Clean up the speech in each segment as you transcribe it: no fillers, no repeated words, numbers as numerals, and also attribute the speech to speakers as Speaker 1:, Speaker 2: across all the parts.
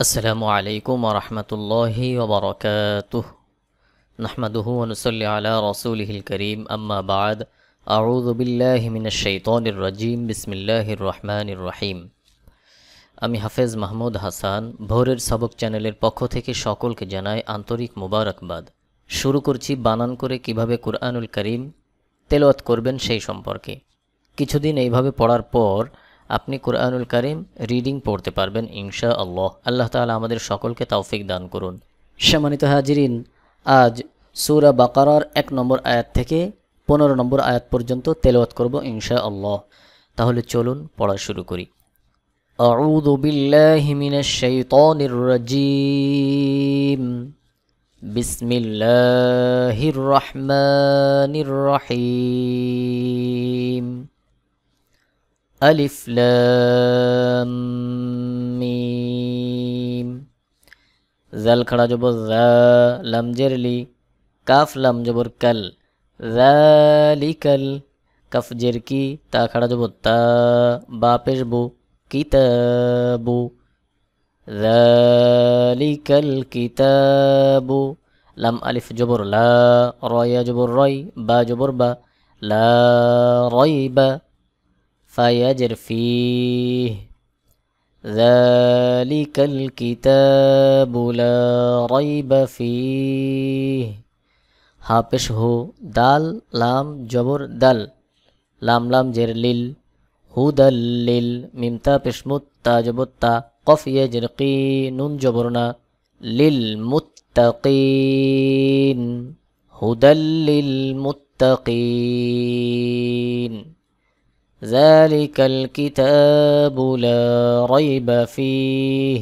Speaker 1: আসসালামু আলাইকুম ওয়া রাহমাতুল্লাহি ওয়া বারাকাতুহু নাহমাদুহু ওয়া নুসাল্লি আলা রাসূলিহিল কারীম আম্মা বা'দ আউযু বিল্লাহি মিনাশ শাইতানির রাজীম বিসমিল্লাহির রহমানির রহিম। আমি হাফেজ মাহমুদ হাসান ভোরের সবক চ্যানেলের পক্ষ থেকে সকলকে জানাই আন্তরিক মোবারকবাদ। শুরু করছি বানান করে কিভাবে কুরআনুল কারীম তেলাওয়াত করবেন সেই সম্পর্কে। কিছুদিন এইভাবে পড়ার পর আপনি কুরআনুল কারীম রিডিং পড়তে পারবেন ইনশাআল্লাহ। আল্লাহ তাআলা আমাদের সকলকে তৌফিক দান করুন। সম্মানিত হাজিরিন, আজ সূরা বাকারার 1 নম্বর আয়াত থেকে 15 নম্বর আয়াত পর্যন্ত তেলাওয়াত করব ইনশাআল্লাহ। তাহলে চলুন পড়া শুরু করি। আউযু বিল্লাহি মিনাশ শাইতানির রাজীম। বিসমিল্লাহির রহমানির রহিম। আলিফ লাম মিম। জাল খড়া জবর যা, লাম জের লি, কাফ লাম জবর কাল, যালিকাল, কাফ জের কি, তা খড়া জবর তা, বা পেশ বু, কিতাবু, যালিকাল কিতাবু, লাম আলিফ জবর লা, রয়া জবর রয়, বা জবর বা, লা রয়বা, ফায়াজের ফিহ, যালিকাল কিতাবু লা রাইবা ফিহ। হা পেশ হু, দাল লাম জবর দাল, লাম লাম জের লিল, হুদাল লিল, মিম তা পেশ মুত, তা জবর তা, কফ ইয়াজের কি, নুন জবর না, লিল মুত্তাকিন, হুদাল লিল মুত্তাকিন। যালিকাল কিতাবু লা রাইবা ফীহ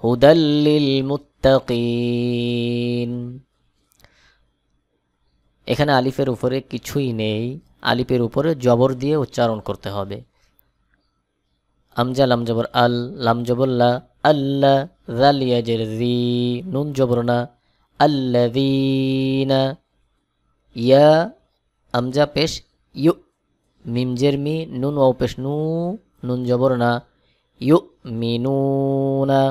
Speaker 1: হুদাল লিল মুত্তাকিন। এখানে আলিফের উপরে কিছুই নেই, আলিফের উপরে জবর দিয়ে উচ্চারণ করতে হবে। আমজা লাম জবর আল, লাম জবর লা, আল্লাহ, যাল ইয়াজের জি, নুন জবর না, আল্লাযীনা, ইয়া আমজা পেশ ইউ, মিম জের মি, নুন ওয়াও পেশ নু, নুন জবর না, ইউ মিনুনা,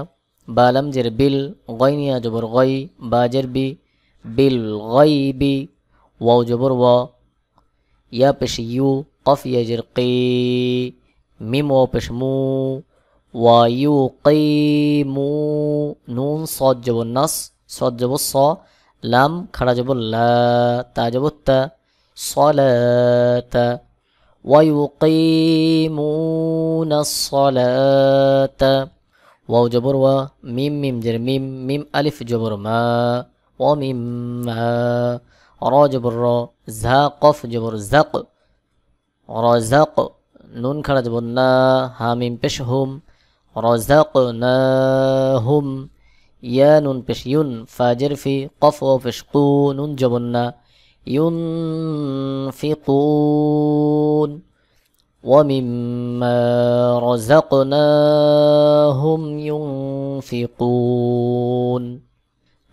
Speaker 1: বা লাম জের বিল, গয়নিয়া জবর গয়, বা জের বি, বিল গয়বি, ওয়াও জবর ওয়া, ইয়া পেশ ইউ, কফ ইয়া জের কি, মিম ওয়াও পেশ মু, ওয়া ইউ কিমু, নুন সদ জবর নাস, সদ জবর স, লাম খাড়া জবর লা, তা জবর তা, সলাতা, ويقيمون الصلاة, واو جبر و، ميم ميم جر ميم، ميم ألف جبر ما، وميم ما، را جبر را، زها قف جبر زق، رزق، نون خرج جبر نا، ها ميم بشهم، رزقناهم، يا نون بش يون، فاجر في قف وفشقو، نون جبر نا، ينفقون، ومما رزقناهم ينفقون.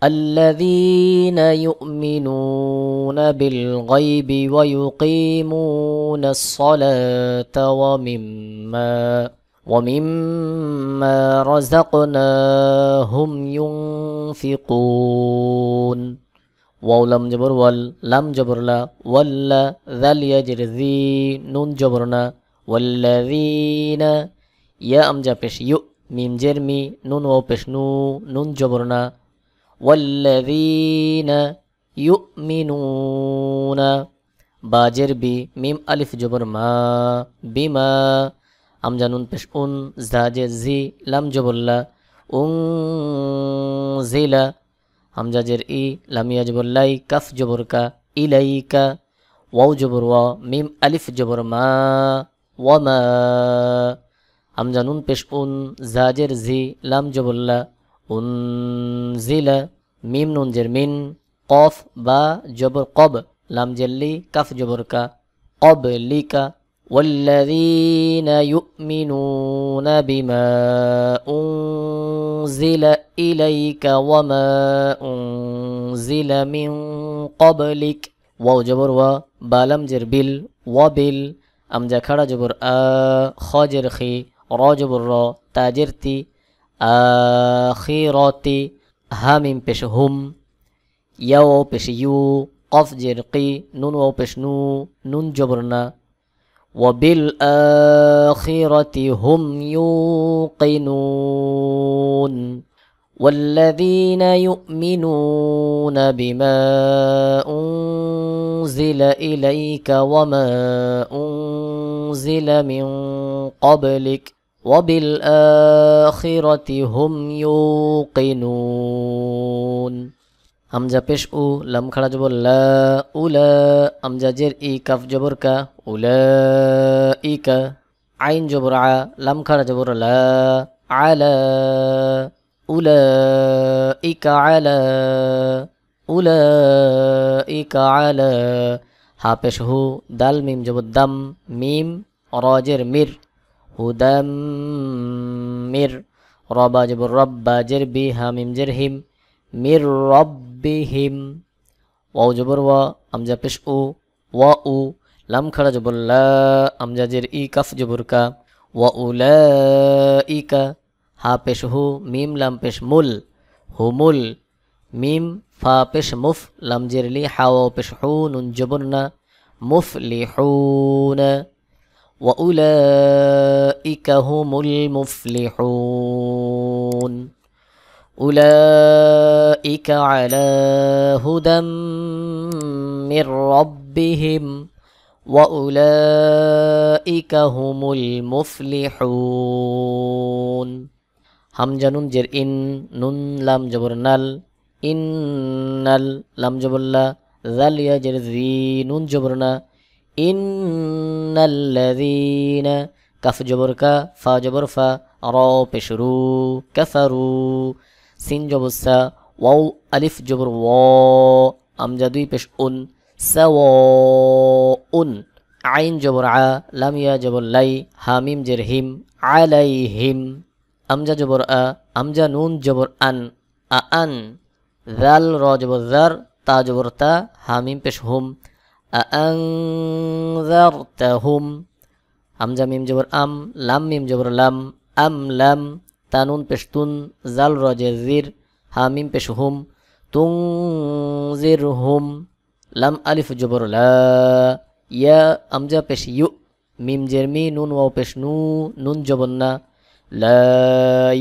Speaker 1: الذين يؤمنون بالغيب ويقيمون الصلاة ومما رزقناهم ينفقون. ওয়াও লাম জবর ওয়াল, লাম জবর লা, ওয়াল্লা, যাল ইয়াজের জি, নুন জবর না, ওয়াল্লাযীনা, ইয়া আমজা পেশ ইউ, মিম জের মি, নুন ওয়াও পেশ নু, নুন জবর না, ওয়াল্লাযীনা ইউমিনুনা, বা জের বি, মিম আলিফ জবর মা, বিমা, আমজা নুন পেশ উন, জা জের জি, লাম জবর লা, উনজিলা, হামজা জের ই, লামিয়া জবর লাই, কাফ জবর কা, ইলাইকা, ওয়াও জবর ওয়া, মিম আলিফ জবর মা, ওয়ামা, হামজা নুন পেশ উন, জা জের জি, লাম জবর লা, উনজিলা, মিম নুন জের মিন, কফ বা জবর কব, লাম জের লি, কাফ জবর কা, কবলিকা। والذين يؤمنون بما أنزل إليك وما أنزل من قبلك, واو جبر و، بالم جر بل، وبل, আমজা খাড়া জবর আ, খ জের খি, র জবর র, তা জের তি, আখিরতি, হা মিম পেশ হুম, ইয়াও পেশ ইউ, কফ জের কি, নুন ও পেশ নু, নুন জবর না, ওয়াবিল আখিরতি হুম ইউকিনুন, والذين يؤمنون بما أنزل إليك وما أنزل من قبلك وبالآخرة هم يوقنون হামজা পেশ উ, লাম খাড়া জবর লা, উলা, হামজা জের ই, কাফ জবর কা, উলাইকা, আইন জবর আ, লাম খাড়া জবর লা, আলা, উলাইকা আলা, উলাইকা আলা, হা পেশ হু, দাল মিম জবর দাম, মিম র জের মির, হুদাম মির, রবা জবর রব্বা জের বি, হা মিম জের হিম, মির রব্বিহিম, ওয়াও জবর ওয়া, হামজা পেশ উ, ওয়া উ, লাম খাড়া জবর লা, হামজা জের ই, কাফ জবর কা, ওয়া উলাইকা, হা পেশ হু, মিম লাম পেশ মুল, হুমুল, মিম ফা পেশ মুফ, লাম জের লি, হা ওয়াও পেশ হু, নুন জবর না, মুফলিহুন, ওয়া উলাইকা হুমুল মুফলিহুন, أولئك على هدى من ربهم وأولئك هم المفلحون হামজা নুন জের ইন, নুন লাম জবর নাল, ইন্নাল, লাম জবর লা, জাল ইয়া জের জি, নুন জবর না, ইন্নাল্লাযীনা, কাফ জবর কা, ফা জবর ফা, র পেশ রু, কাফারু, সিন জবর সা, ওয়াও আলিফ জবর ওয়া, হামজা দুই পেশ উন, সাওয়াউন, আইন জবর আ, লাম ইয়া জবর লাই, হা মিম জের হিম, আলাইহিম, হামজা জবর আ, হামজা নুন জবর আন, আন, জাল র জবর জার, তা জবর তা, হা মিম পেশ হুম, আনজারতাহুম, হামজা মিম জবর আম, লাম মিম জবর লাম, আম লাম, তানুন পেশ তুন, জাল র জের জির, হা মিম পেশ হুম, তুনজিরহুম, লাম আলিফ জবর লা, ইয়া, হামজা পেশ ইউ, মিম জের মি, নুন ওয়াও পেশ নু, নুন জবর না, লা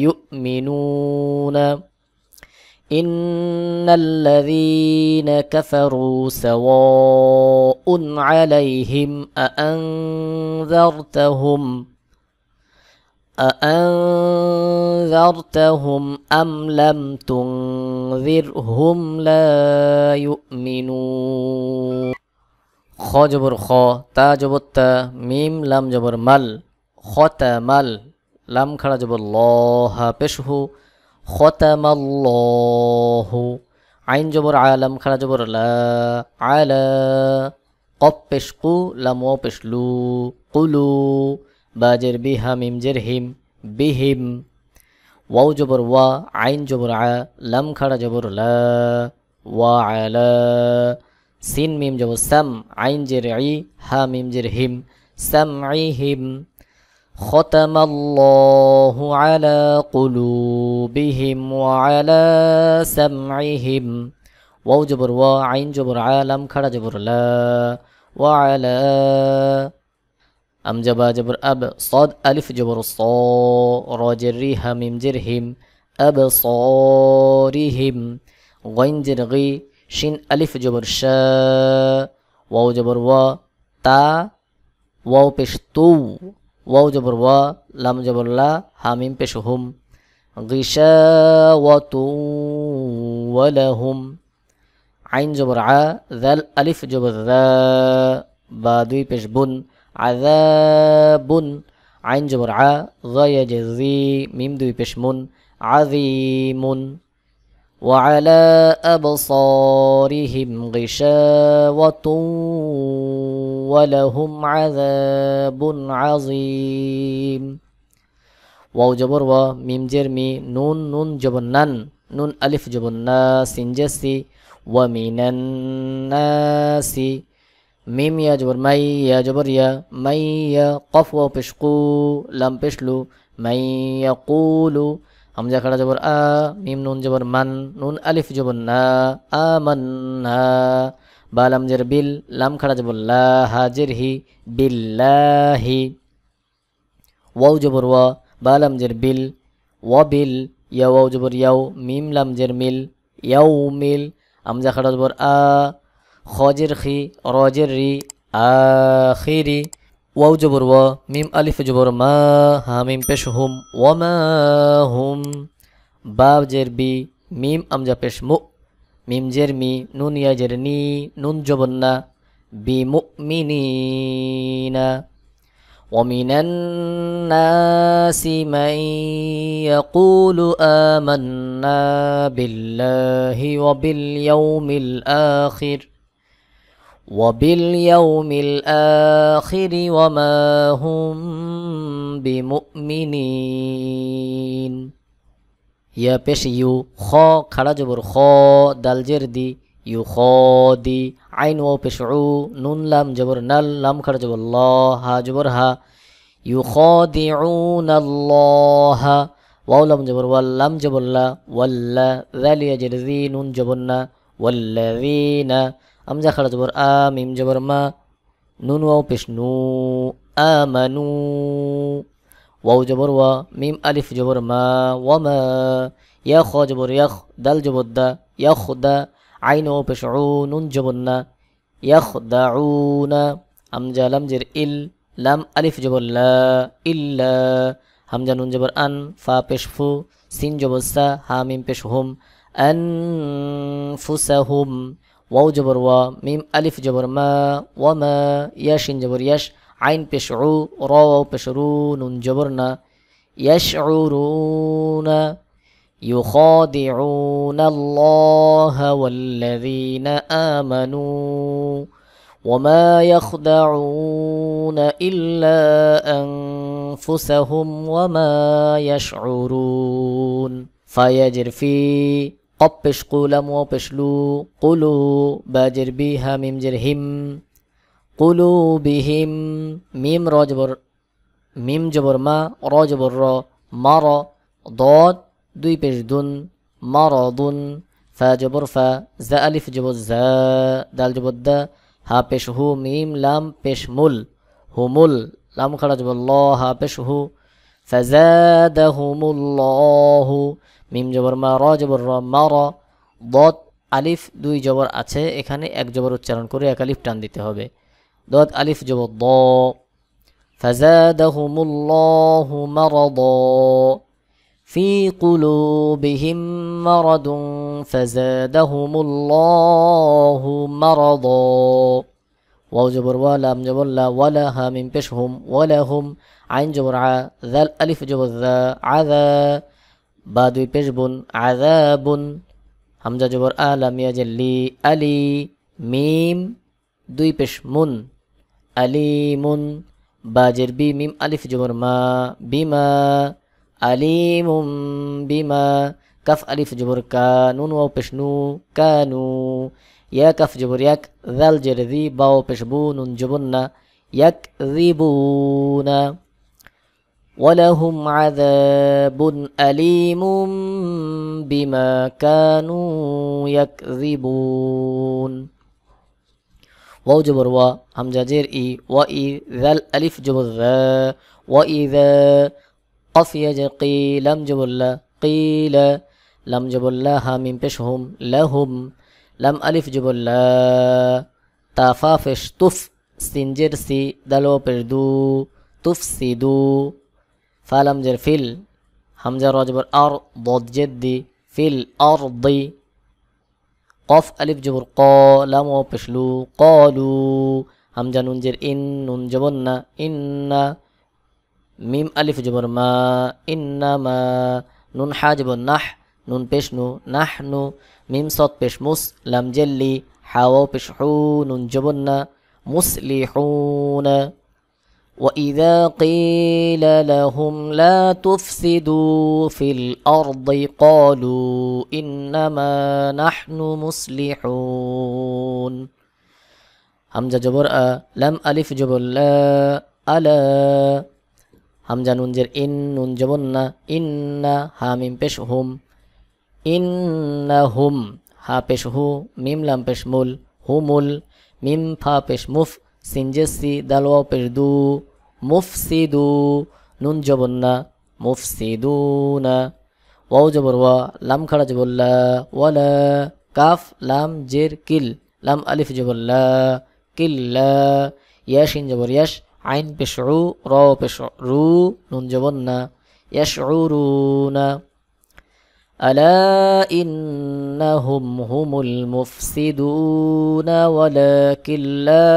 Speaker 1: ইউমিনুনা, ইন্নাল্লাযীনা কাফারু সাওয়াউন আলাইহিম أأنذرتهم أم لم تنذرهم لا يؤمنون খ জবর খ, তা জবর তা, মিম লাম জবর মাল, খতামাল, লাম খাড়া জবর ল, হা পেশ হু, খতামাল্লাহু, আইন জবর আ, লাম খাড়া জবর লা, আলা, কফ পেশ কু, লাম ওয়াও পেশ লু, কুলু, বা জের বি, হা মিম জের হিম, বিহিম, ওয়াও জবর ওয়া, আইন জবর আ, লাম খাড়া জবর লা, ওয়া আলা, সিন মিম জবর সাম, আইন জের ই, হা মিম জের হিম, সামঈহিম, খতামাল্লাহু আলা কুলুবিহিম ওয়া আলা সামঈহিম, ওয়াও জবর ওয়া, আইন জবর আ, লাম খাড়া জবর লা, ওয়া আলা, হামজা বা জবর আব, সাদ আলিফ জবর স, র জের রি, হা মিম জের হিম, আবসারিহিম, গাইন জের গি, শিন আলিফ জবর শা, ওয়াও জবর ওয়া, তা, ওয়াও পেশ তু, ওয়াও জবর ওয়া, লাম জবর লা, হা মিম পেশ হুম, গিশাওয়াতু ওয়ালাহুম, আইন জবর আ, জাল আলিফ জবর যা, বা দুই পেশ বুন, আযাবুন, আইন জবর আ, গায়া জি, মিম দুই পেশ মুন, আযীমুন, ওয়া আলা আবসারিহিম গিশাওয়াতুন ওয়া লাহুম আযাবুন আযীম, ওয়াও জবর ওয়া, মিম জের মি, নুন, নুন জবর নান, নুন আলিফ জবর না, সিন জাসি, ওয়া মিনান নাসি, মিম ইয়া জবর মাই, ইয়া জবর ইয়া, মাইয়া, কফ ওয়াও পেশ কু, লাম পেশ লু, মাইয়াকুলু, হামজা খাড়া জবর আ, মিম নুন জবর মান, নুন আলিফ জবর না, আমান্না। বা লাম জের বিল, লাম খাড়া জবর লা, হাজের হি, বিল্লাহি। ওয়াও জবর ওয়া, বা লাম জের বিল, ওয়াবিল। ইয়া ওয়াও জবর ইয়াও, মিম লাম জের মিল, ইয়াও মিল। হামজা খাড়া জবর আ, খজের খি, রজের রি, আখিরি। ওয়াও জবর ওয়া, মিম আলিফ জবর মা, হা মিম পেশ হুম, ওয়ামা হুম। বা জের বি, মিম আমজা পেশ মু, মিম জের মি, নুন ইয়া জের নি, নুন জবর না, বি মুমিনিনা। ومن الناس من يقول آمنا بالله وباليوم الآخر وما هم بمؤمنين. ইয়া পেশ ইউ, খ খাড়া জবর খ, দাল জের দি, ইউ খ দি। আইন ও পেশ উ, নুন লাম জবর নাল, লাম খাড়া জবর ল, হা জবর হা, ইউ খ দি আল্লাহ। ওয়াও লাম জবর ওয়াল, লাম জবর লা, ওয়াল্লা। যালিয়া জের জি, নুন জবর না, ওয়াল্লাযীনা। আমজা খাড়া জবর আ, মিম জবর মা, নুন ওয়াও পেশ নু, আমানু। ওয়াও জবর ওয়া, মিম আলিফ জবর মা, ওয়ামা। ইয়া খ জবর ইয়াখ, দাল জবর দা, ইয়াখদা। আইন ও পেশ উ, নুন জবর না, ইয়াখদাউনা। হামজা লাম জের ইল, লাম আলিফ জবর লা, ইল্লা। হামজা নুন জবর আন, ফা পেশ ফু, সিন জবর সা, হা মিম পেশ হুম, আনফুসাহুম। ওয়াও জবর ওয়া, মিম আলিফ জবর মা, ওয়ামা। ইয়া শিন জবর ইয়াশ, আইন পেশ উ, র ওয়াও পেশ রু, নুন জবর না, ইয়াশউরুনা। يخادعون الله والذين آمنوا وما يخدعون إلا أنفسهم وما يشعرون. فيجر في قبش قولم وبشلو قلو، باجر بها ميم جرهم، قلوبهم. ميم راجبر، মিম জবর মা, র জবর র, মার। ضاد দুই পেশ দুন, মারাদুন। ফা জবর ফা, জা আলিফ জবর জা, দাল জবর দা, হা পেশ হু, মিম লাম পেশ মুল, হুমুল। লাম খাড়া জবর ল, হা পেশ হু, ফাজাদাহুমুল্লাহু। মিম জবর মা, র জবর র, মার। ضاد আলিফ দুই জবর আছে, এখানে এক জবর উচ্চারণ করে এক আলিফ টান দিতে হবে। ضاد আলিফ জবর দ, فزادهم الله مرضا في قلوبهم مرض فزادهم الله مرضا. واو جبر ولا، لام جبر لا، ولا ها من بشهم ولهم. عين جبر ع، ذال ألف جبر ذا، عذا. با دوي بشبن، عذاب. همزة جبر آ، لام يجلي، ألي. ميم দুই পেশ মুন, আলিমুন। বাজের বি, মিম আলিফ জবর মা, বিমা, আলিমুম বিমা। কাফ আলিফ জবর কা, নুন ওয়াও পেশ নু, কানু। ইয়া কাফ জবর ইয়াক, যাল জের দি, বাও পেশ বু, নুন জবর না, ইয়াকযিবুনা। ওয়ালাহুম আযাবুন আলীমুম বিমা কানু ইয়াকযিবুন। ওয়াও জবর ওয়া, হামজা জের ই, ওয়া ই, যাল আলিফ জবর যা, ওয়া ইযা। কফ ইয়া জের কি, লাম জবর লা, কিলা। লাম জবর লা, হা মিম পেশ হুম, লাহুম। লাম আলিফ জবর লা, তা ফা পেশ তুফ, সিন জের সি, দাল ওয়া পেশ দু, তুফসিদু। ফা লাম জের ফিল, হামজা র জবর আর, ضاد জের দি, ফিল আরদি। কফ আলিফ জবর ক, লাম ওয়া পেশ লু, ক্বালু। হামজা নুন জের ইন, নুন জবর না, ইন্না। মিম আলিফ জবর মা, ইন্নামা। নুন হা জবর নাহ, নুন পেশ নু, নাহনু। মিম সদ পেশ মুস, লাম জেল্লি, হা ওয়া পেশ হু, নুন জবর না, মুসলিহুনা। وإذا قيل لهم لا تفسدوا في الأرض قالوا إنما نحن مصلحون. همزة جبر أ، لم ألف جبر لا، ألا. হামজা নুন জের ইন নুন জবর না ইন্না হা মিম পেশ হুম ইন্নাহুম হা পেশ হু মিম লাম পেশ মুল হুমুল মিম ফা পেশ মুফ সিন জের সি দাল ওয়াও পেশ দু মুফসিদু নুন জবর না মুফসিদুনা ওয়াও জবর ওয়া লাম খাড়া জবর লা ওয়ালা কাফ লাম জের কিল লাম আলিফ জবর লা কিল্লা ইয়াশিন জবর ইয়াশ আইন পেশ উ র পেশ রু নুন জবর না ইয়াশউরুনা আলা ইন্নাহুম হুমুল মুফসিদুনা ওয়ালাকিন লা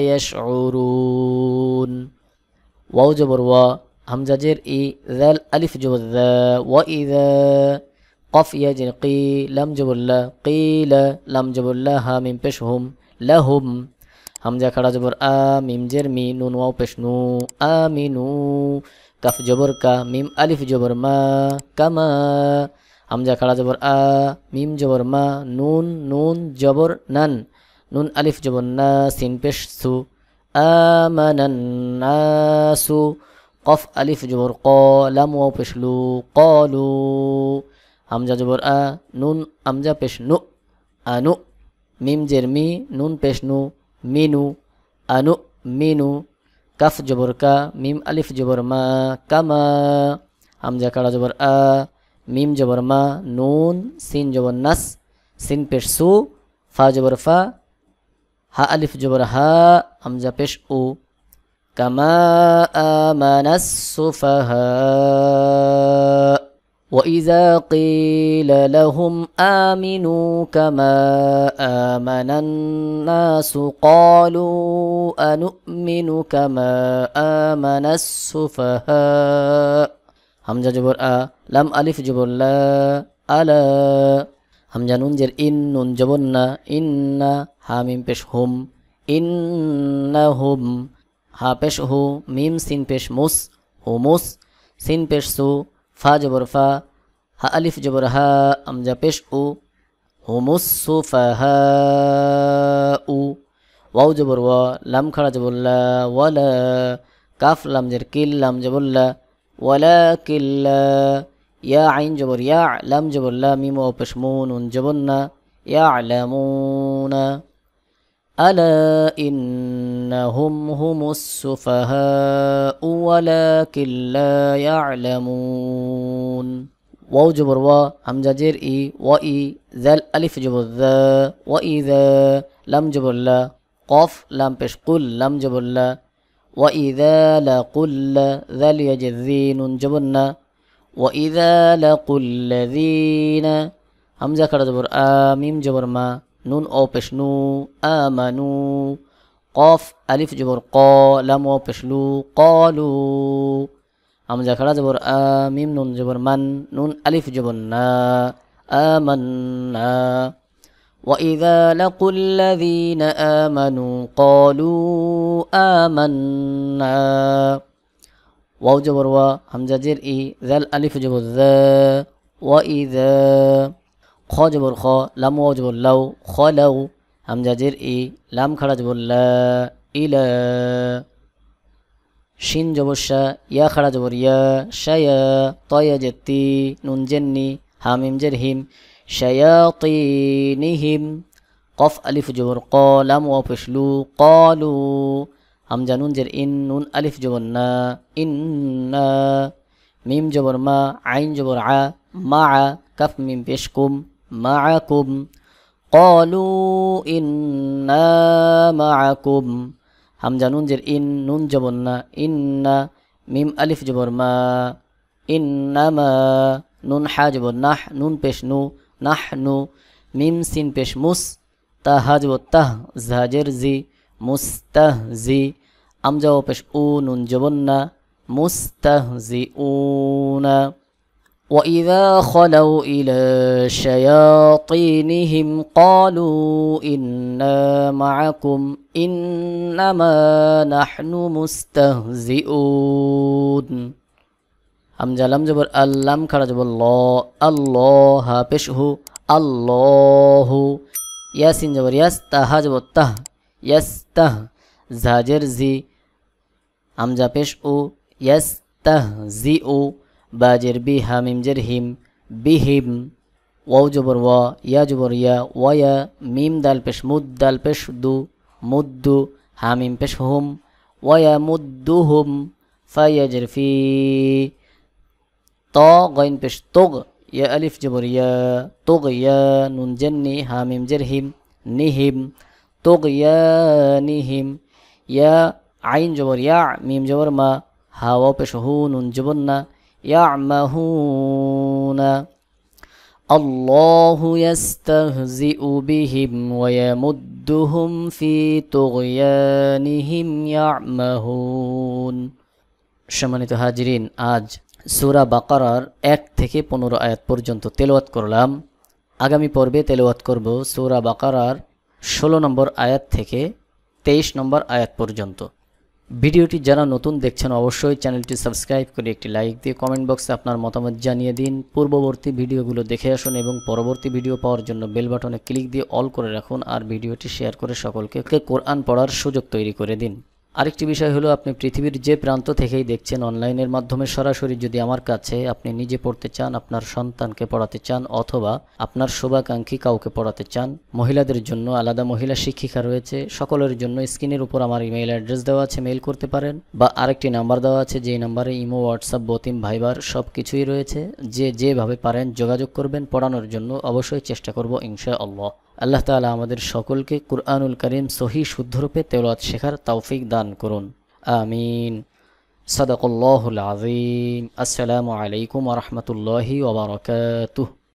Speaker 1: ইয়াশউরুন ওয়াও জবর ওয়া হামজা জের ই জাল আলিফ জবর যা ওয়া ইযা কফ ইয়া জের কি লাম জবর লা কিলা লাম জবর লা হা মিম পেশ হুম লাহুম হামজা খাড়া জবর আ মিম জের মি নুন ওয়াও পেশ নু আমিনু কাফ জবর কা মিম আলিফ জবর মা কামা হামজা খাড়া জবর আ মিম জবর মা নুন নুন জবর নান নুন আলিফ জবর না সিন পেশ সু আমানান নাসু কফ আলিফ জবর ক লাম ওয়াও পেশ লু ক্বালু হামজা জবর আ নুন হামজা পেশ নু আনু মিম জের মি নুন পেশ নু মিনু আনু মিনু কাফ জবর কা মিম আলিফ জবর মা কামা হামজা খাড়া জবর আ মিম জবর মা নুন সিন জবর নাস সিন পেশ সু ফা জবর ফা হা আলিফ জবর হা হামজা পেশ উ কামা আমানাস সুফাহা وإذا قيل لهم آمنوا كما آمن الناس قالوا أنؤمن كما آمن السفهاء হামজা জবর আ লাম আলিফ জবর লা আলা হামজা নুন জের ইন নুন জবর না ইন্না হা মিম পেশ হুম ইন্নাহুম হা পেশ হু মিম সিন পেশ মুস হুমুস সিন পেশ সু ফা জবর ফা হা আলিফ জবর হা হামজা পেশ উ হুমুস সুফাহা উ ওয়াও জবর ওয়া লাম খাড়া জবর লা ওয়ালা কাফ লাম জের কিল লাম জবর লা ওয়ালাকিন লা ইয়া আইন জবর ইয়া লাম জবর লা মিম ওয়াও পেশ মু নুন জবর না ইয়ালামুনা আলা ইন্নাহুম হুমুস সুফাহাউ ওয়ালাকিন লা ইয়ালামুন ওয়াও জবর ওয়া হামজা জের ই ওয়া ই জাল আলিফ জবর যা ওয়া ইযা লাম জবর লা কফ লাম পেশ কুল লাম জবর লা ওয়া ইযা লাকুল জাল ইয়া জের জি নুন জবর না ওয়া ইযা লাকুল লাযিনা হামজা খাড়া জবর আ মিম জবর মা নুন ও পেশ নু আমানু কফ আলিফ জবর ক লাম ও পেশ লু ক্বালু হামজা খাড়া জবর আ মিম নুন জবর মান নুন আলিফ জবর না আমান্না وإذا لقوا الذين آمنوا قالوا آمنا واو جبر وا همزة جر إي ذل ألف جبر ذا وإذا خ جبر خ لام واو جبر لو خلو همزة جر إي لام خرج جبر لا إلى شين جبر شا يا خرج جبر يا شيا طايا جتي نون جني حاميم جرهم شياطينهم قف ألف جبر قا لام واو فشلو قالوا همزة نون جر إن نون ألف جبر نا إنا ميم جبر ما عين جبر ع مع كف ميم بيشكم معكم قالوا إنا معكم همزة نون جر إن نون جبر نا إنا ميم ألف جبر ما إنما نون حا جبر نح نون بيشنو নাহনু মিম সিন পেশ মুস তাহাজ ও তাহ জাজের জি মুস্তাহজি আমজা ও পেশ উ নুন জবন্না মুস্তাহজিউনা وإذا خلوا إلى شياطينهم قالوا إنا معكم إنما نحن مستهزئون হামজা লাম জবর আল্লাম খাড়া জবর ল আল্লাহ পেশহু আল্লাহু ইয়াসিন জবর ইয়াস তাহা জবর তাহ ইয়াস তাহ জাজের জি হামজা পেশ উ ইয়াস তাহজিউ, বা জের বি, হা মিম জের হিম, বিহিম, ওয়াও জবর ওয়া, ইয়া জবর ইয়া, ওয়া, মিম দাল পেশ মুদ, দাল পেশ দু, মুদ্দু, হা মিম পেশ হুম, ওয়া মুদ্দুহুম, ফা ইয়া জের ফি, ত গইন পেশ তুগ, ইয়া আলিফ জবর ইয়া, তুগ ইয়া, নুন জেন্নি, হা মিম জের হিম, নিহিম, তুগ ইয়া নিহিম, ইয়া আইন জবর ইয়া, মিম জবর মা, হা ওয়াও পেশ হু, নুন জবর না, ইয়া মাহুনা। আল্লাহু ইয়াস্তাহজিউ বিহিম ওয়া ইয়ামুদ্দুহুম ফি তুগয়ানিহিম ইয়ামাহুন। সম্মানিত হাজিরিন, আজ সূরা বাকারার 1 থেকে 15 আয়াত পর্যন্ত তেলাওয়াত করলাম। আগামী পর্বে তেলাওয়াত করব সূরা বাকারার 16 নম্বর আয়াত থেকে 23 নম্বর আয়াত পর্যন্ত। ভিডিওটি যারা নতুন দেখছেন অবশ্যই চ্যানেলটি সাবস্ক্রাইব করে একটি লাইক দিয়ে কমেন্ট বক্সে আপনার মতামত জানিয়ে দিন। পূর্ববর্তী ভিডিওগুলো দেখে আসুন এবং পরবর্তী ভিডিও পাওয়ার জন্য বেল বাটনে ক্লিক দিয়ে অল করে রাখুন, আর ভিডিওটি শেয়ার করে সকলকে কোরআন পড়ার সুযোগ তৈরি করে দিন। আরেকটি বিষয় হলো, আপনি পৃথিবীর যে প্রান্ত থেকেই দেখছেন অনলাইনের মাধ্যমে সরাসরি যদি আমার কাছে আপনি নিজে পড়তে চান, আপনার সন্তানকে পড়াতে চান, অথবা আপনার শুভাকাঙ্ক্ষী কাউকে পড়াতে চান, মহিলাদের জন্য আলাদা মহিলা শিক্ষিকা রয়েছে, সকলের জন্য স্ক্রিনের উপর আমার ইমেইল অ্যাড্রেস দেওয়া আছে, মেইল করতে পারেন, বা আরেকটি নাম্বার দেওয়া আছে, যেই নাম্বারে ইমো, হোয়াটসঅ্যাপ, বতিম, ভাইবার সব কিছুই রয়েছে। যেভাবে পারেন যোগাযোগ করবেন, পড়ানোর জন্য অবশ্যই চেষ্টা করব ইনশাআল্লাহ। আল্লাহ তাআলা আমাদের সকলকে কুরআনুল কারীম সহিহ শুদ্ধরূপে তেলাওয়াত শেখার তৌফিক দান করুন, আমিন। সাদাকাল্লাহুল আযীম। আসসালামু আলাইকুম ওয়া রাহমাতুল্লাহি ওয়া বারাকাতুহু।